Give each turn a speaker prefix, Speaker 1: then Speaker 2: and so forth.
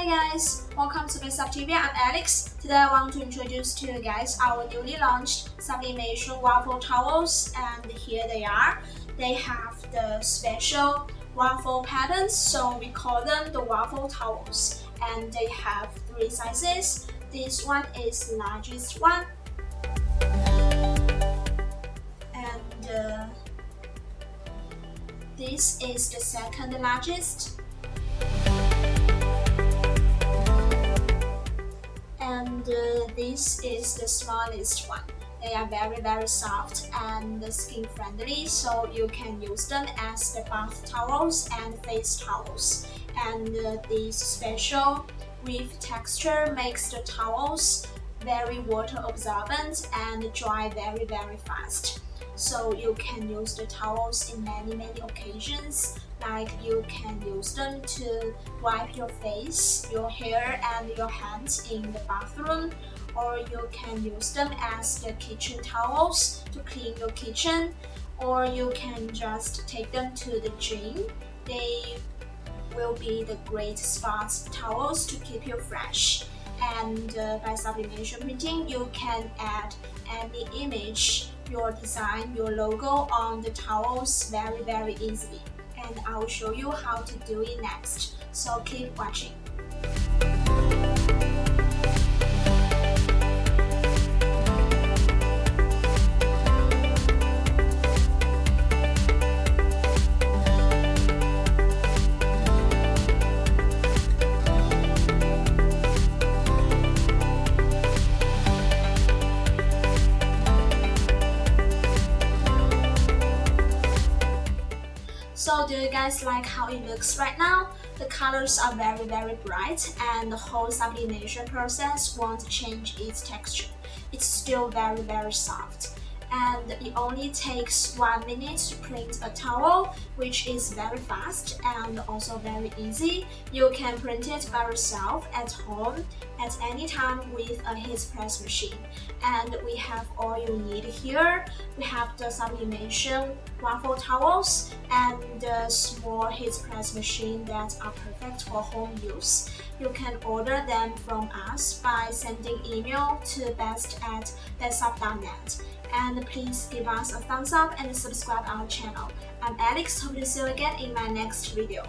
Speaker 1: guys, welcome to BestSub TV. I'm Alex. Today I want to introduce to you guys our newly launched Sublimation Waffle towels, and here they are. They have the special waffle patterns, so we call them the waffle towels, and they have 3 sizes. This one is the largest one, and this is the second largest, and this is the smallest one. They are very soft and skin friendly, so you can use them as the bath towels and face towels. And this special weave texture makes the towels very water absorbent and dry very fast. So you can use the towels in many occasions, like you can use them to wipe your face, your hair and your hands in the bathroom, or you can use them as the kitchen towels to clean your kitchen, or you can just take them to the gym. They will be the great sports towels to keep you fresh. And by sublimation printing, you can add any image, your design, your logo on the towels very easily. And I will show you how to do it next. So keep watching. So do you guys like how it looks right now? The colors are very bright, and the whole sublimation process won't change its texture. It's still very soft. And it only takes 1 minute to print a towel, which is very fast and also very easy. You can print it by yourself at home at any time with a heat press machine. And we have all you need here. We have the sublimation waffle towels and the small heat press machine that are perfect for home use. You can order them from us by sending email to best@bestsub.net. And please give us a thumbs up and subscribe our channel. I'm Alex, hope to see you again in my next video.